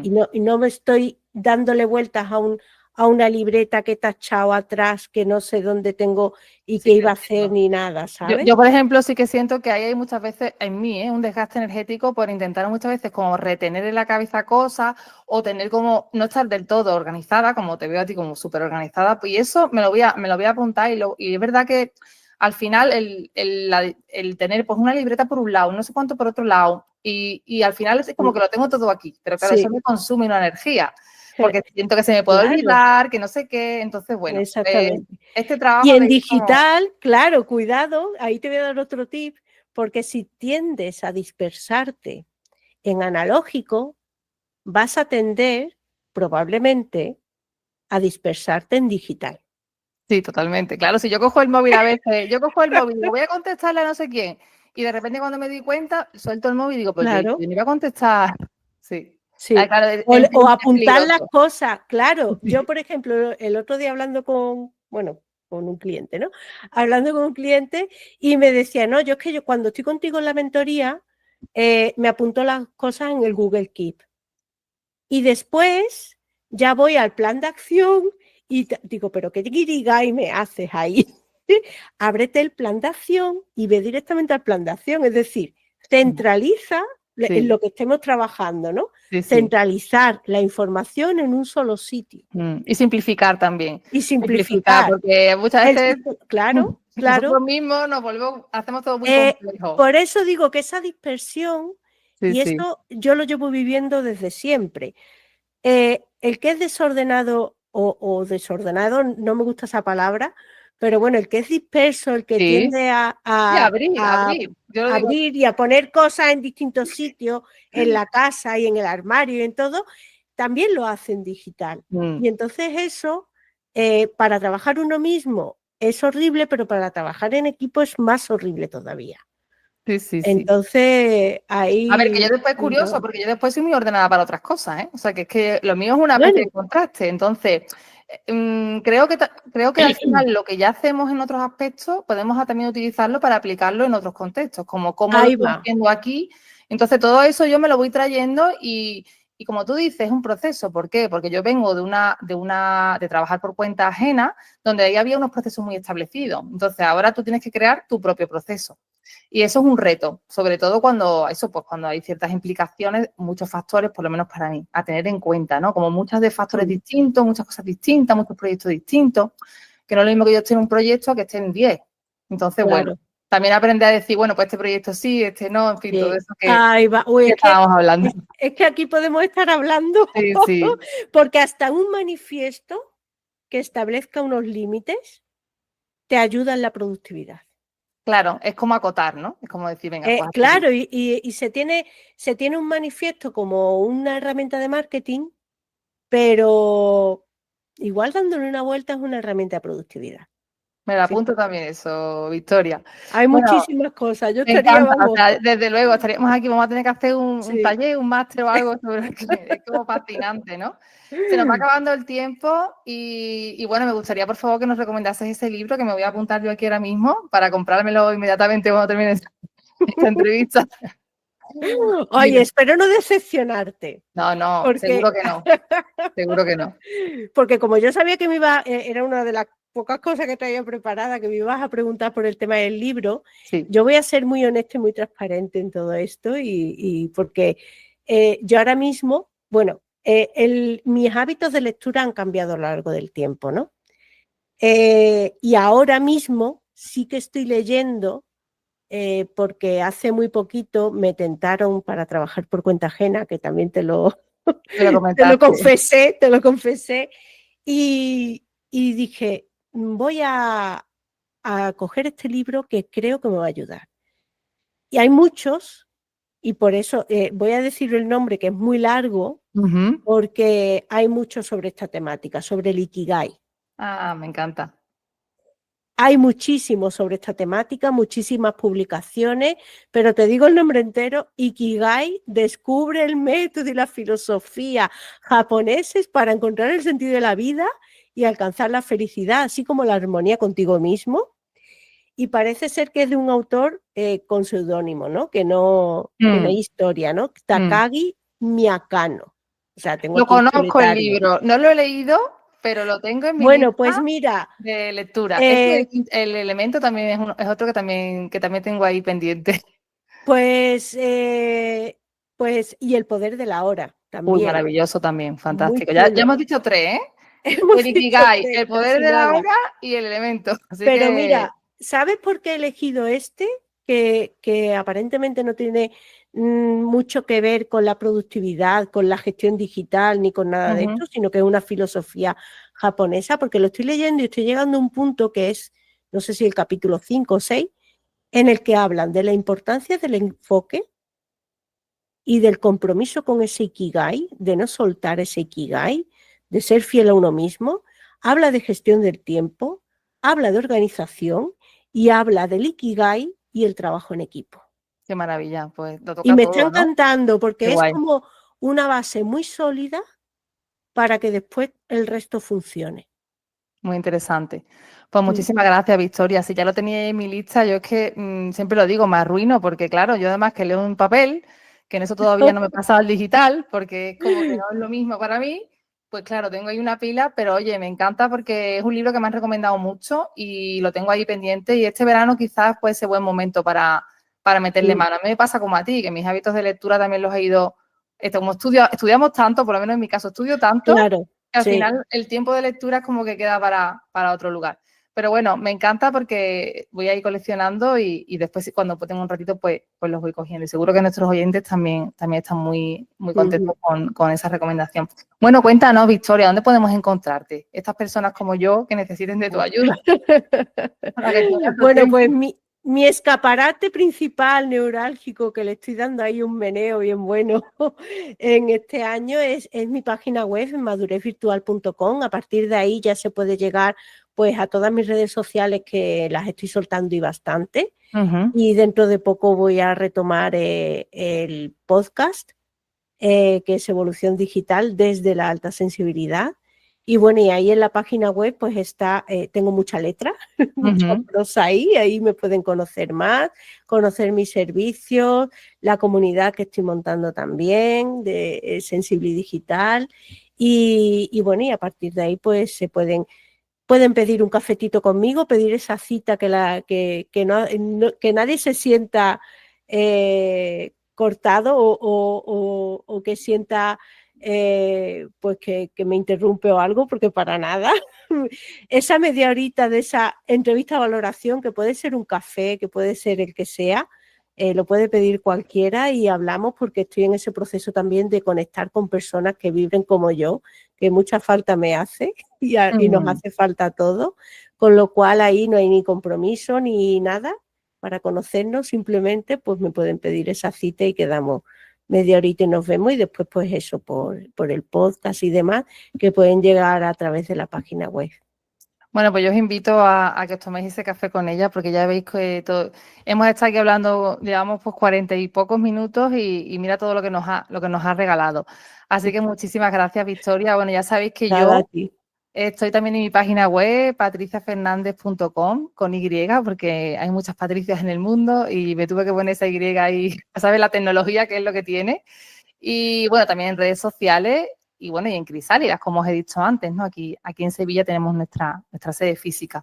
Y no me estoy dándole vueltas a una libreta que he tachado atrás, que no sé dónde tengo y qué iba a hacer ni nada, ¿sabes? Yo, por ejemplo, sí que siento que hay muchas veces en mí un desgaste energético por intentar muchas veces como retener en la cabeza cosas o tener como no estar del todo organizada, como te veo a ti como súper organizada, pues y eso me lo voy a apuntar y es verdad que al final el tener pues una libreta por un lado, no sé cuánto por otro lado y al final es como que lo tengo todo aquí, pero claro, eso me consume una energía. Porque siento que se me puede olvidar, que no sé qué, entonces, bueno, exactamente. este trabajo... Y en digital, claro, cuidado, ahí te voy a dar otro tip, porque si tiendes a dispersarte en analógico, vas a tender probablemente a dispersarte en digital. Sí, totalmente. Claro, si yo cojo el móvil a veces, yo cojo el móvil y voy a contestarle a no sé quién, y de repente cuando me di cuenta, suelto el móvil y digo, pues yo no iba a contestar. Sí. Sí. Claro, o apuntar las cosas, claro. Yo, por ejemplo, el otro día hablando con un cliente, ¿no? Hablando con un cliente y me decía, no, yo es que cuando estoy contigo en la mentoría, me apunto las cosas en el Google Keep. Y después ya voy al plan de acción y digo, pero qué guirigay me haces ahí. Ábrete el plan de acción y ve directamente al plan de acción. Es decir, centraliza en lo que estemos trabajando, ¿no? Centralizar la información en un solo sitio. Y simplificar también. Y simplificar. Porque muchas veces claro. nosotros mismos hacemos todo muy complejo. Por eso digo que esa dispersión, y esto yo lo llevo viviendo desde siempre. El que es desordenado o desordenado, no me gusta esa palabra, pero bueno, el que es disperso, el que tiende a abrir. abrir y a poner cosas en distintos sitios, en la casa y en el armario y en todo, también lo hace en digital. Y entonces eso, para trabajar uno mismo es horrible, pero para trabajar en equipo es más horrible todavía. Sí. Entonces, ahí... A ver, que yo después es curioso, porque yo después soy muy ordenada para otras cosas, ¿eh? O sea, que es que lo mío es una especie de contraste. Entonces, creo que al final lo que ya hacemos en otros aspectos podemos también utilizarlo para aplicarlo en otros contextos, como cómo lo estoy haciendo aquí. Entonces, todo eso yo me lo voy trayendo y como tú dices, es un proceso. ¿Por qué? Porque yo vengo de trabajar por cuenta ajena, donde ahí había unos procesos muy establecidos. Entonces, ahora tú tienes que crear tu propio proceso. Y eso es un reto, sobre todo cuando hay ciertas implicaciones, muchos factores, por lo menos para mí, a tener en cuenta, ¿no? Como muchas de factores distintos, muchas cosas distintas, muchos proyectos distintos, que no es lo mismo que yo esté en un proyecto que esté en 10. Entonces, bueno, también aprender a decir, bueno, pues este proyecto sí, este no, en fin, todo eso que estábamos hablando. Es que aquí podemos estar hablando, porque hasta un manifiesto que establezca unos límites te ayuda en la productividad. Claro, es como acotar, ¿no? Es como decir, venga, pues claro, y se tiene un manifiesto como una herramienta de marketing, pero igual dándole una vuelta es una herramienta de productividad. Me la Sí. apunto también eso, Victoria. Hay Bueno, muchísimas cosas. Yo me estaría, encanta, o vamos, sea, desde luego, estaríamos aquí, vamos a tener que hacer un sí. taller, un máster o algo sobre el que es como fascinante, ¿no? Se nos va acabando el tiempo y bueno, me gustaría, por favor, que nos recomendases ese libro que me voy a apuntar yo aquí ahora mismo para comprármelo inmediatamente cuando termine esta entrevista. Oye, Dime. espero no decepcionarte, No, no, porque, seguro que no. porque como yo sabía que era una de las pocas cosas que traía preparada, que me ibas a preguntar por el tema del libro, Sí. yo voy a ser muy honesta y muy transparente en todo esto y porque yo ahora mismo, bueno, mis hábitos de lectura han cambiado a lo largo del tiempo, ¿no? Y ahora mismo sí que estoy leyendo porque hace muy poquito me tentaron para trabajar por cuenta ajena, que también Me lo comentaste. te lo confesé, y dije, voy a coger este libro que creo que me va a ayudar. Y hay muchos, y por eso voy a decir el nombre que es muy largo, Ujú. porque hay mucho sobre esta temática, sobre el Ikigai. Ah, me encanta. Hay muchísimo sobre esta temática, muchísimas publicaciones, pero te digo el nombre entero, Ikigai descubre el método y la filosofía japoneses para encontrar el sentido de la vida y alcanzar la felicidad, así como la armonía contigo mismo. Y parece ser que es de un autor con seudónimo, ¿no? Que no hay Mm, historia, ¿no? mm. Takagi Miyakano. O sea, tengo Lo aquí el conozco el solitario. libro, no lo he leído, pero lo tengo en mi Bueno, lista pues mira, de lectura. eh, El elemento también es otro que también tengo ahí pendiente. Pues, y el poder de la hora Uy, también, maravilloso también, muy fantástico. Ya chulo. hemos dicho tres, ¿eh? Hemos El dicho Ikigai, tres, el poder casi de la nada. hora y el elemento. Así Pero que, mira, ¿sabes por qué he elegido este? Que aparentemente no tiene mucho que ver con la productividad, con la gestión digital, ni con nada de ujú, esto, sino que es una filosofía japonesa, porque lo estoy leyendo y estoy llegando a un punto que es, no sé si el capítulo 5 o 6, en el que hablan de la importancia del enfoque y del compromiso con ese ikigai, de no soltar ese ikigai, de ser fiel a uno mismo, habla de gestión del tiempo, habla de organización y habla del ikigai y el trabajo en equipo. qué maravilla, pues lo Y toca me está todo, ¿no? encantando Qué porque es guay, como una base muy sólida para que después el resto funcione. muy interesante. Pues Mm. muchísimas gracias, Victoria. Si ya lo tenía en mi lista, yo es que siempre lo digo, me arruino, porque claro, yo además que leo en papel, que en eso todavía no me he pasado al digital, porque es como que no es lo mismo para mí, pues claro, tengo ahí una pila, pero oye, me encanta porque es un libro que me han recomendado mucho y lo tengo ahí pendiente y este verano quizás puede ser buen momento para meterle Mm. mano. A mí me pasa como a ti, que mis hábitos de lectura también los he ido, como estudiamos tanto, por lo menos en mi caso, estudio tanto Claro, al sí. final el tiempo de lectura es como que queda para otro lugar. Pero bueno, me encanta porque voy a ir coleccionando y después cuando tenga un ratito pues los voy cogiendo. Y seguro que nuestros oyentes también están muy contentos Ujú. con esa recomendación. Bueno, cuéntanos, Victoria, ¿dónde podemos encontrarte? Estas personas como yo que necesiten de tu ayuda para gestionar tu Bueno, tiempo. pues mi escaparate principal neurálgico que le estoy dando ahí un meneo bien bueno en este año es mi página web, madurezvirtual.com. A partir de ahí ya se puede llegar pues a todas mis redes sociales que las estoy soltando y bastante. Ujú. Y dentro de poco voy a retomar el podcast que es Evolución Digital desde la alta sensibilidad. Y bueno, y ahí en la página web pues está, tengo mucha letra, mucha Ujú. prosa ahí me pueden conocer más, conocer mis servicios, la comunidad que estoy montando también de Sensible Digital. Y bueno, y a partir de ahí pues pueden pedir un cafetito conmigo, pedir esa cita que nadie se sienta cortado o que sienta pues que me interrumpe o algo, porque para nada. Esa media horita de esa entrevista de valoración, que puede ser un café, que puede ser el que sea, lo puede pedir cualquiera y hablamos porque estoy en ese proceso también de conectar con personas que vibren como yo, que mucha falta me hace y nos Mm. hace falta todo, con lo cual ahí no hay ni compromiso ni nada para conocernos, simplemente pues me pueden pedir esa cita y quedamos media horita y nos vemos y después pues eso por el podcast y demás que pueden llegar a través de la página web. Bueno, pues yo os invito a que os toméis ese café con ella, porque ya veis que hemos estado aquí hablando, llevamos pues 40 y pocos minutos y mira todo lo que nos ha regalado. Así que muchísimas gracias, Victoria. Bueno, ya sabéis que Nada a yo ti. estoy también en mi página web, patriciafernandez.com, con Y, porque hay muchas Patricias en el mundo y me tuve que poner esa Y ahí, ¿sabes? La tecnología, que es lo que tiene. Y bueno, también en redes sociales y bueno, y en Crisálidas, como os he dicho antes, ¿no? Aquí en Sevilla tenemos nuestra sede física.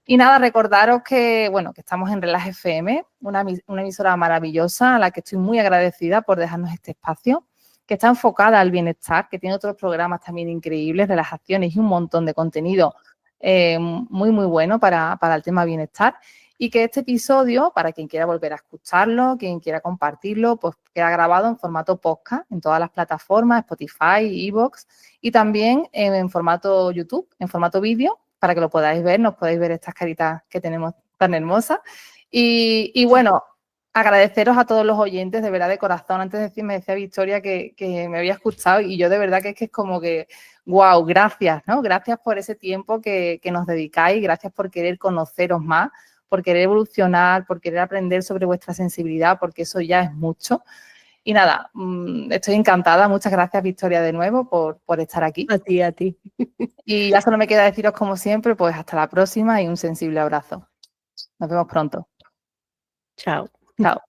Y nada, recordaros que, bueno, que estamos en Relax FM, una emisora maravillosa a la que estoy muy agradecida por dejarnos este espacio, que está enfocada al bienestar, que tiene otros programas también increíbles, relajaciones y un montón de contenido muy, muy bueno para el tema bienestar. Y que este episodio, para quien quiera volver a escucharlo, quien quiera compartirlo, pues queda grabado en formato podcast en todas las plataformas, Spotify, iVoox y también en formato YouTube, en formato vídeo, para que lo podáis ver, nos podéis ver estas caritas que tenemos tan hermosas. Y bueno, agradeceros a todos los oyentes, de verdad, de corazón. Antes de decir, me decía Victoria que me había escuchado y yo de verdad que es como que, wow, gracias, ¿no? Gracias por ese tiempo que nos dedicáis, gracias por querer conoceros más, por querer evolucionar, por querer aprender sobre vuestra sensibilidad, porque eso ya es mucho. Y nada, estoy encantada. Muchas gracias, Victoria, de nuevo por estar aquí. A ti, a ti. Y ya solo me queda deciros, como siempre, pues hasta la próxima y un sensible abrazo. Nos vemos pronto. Chao. Chao.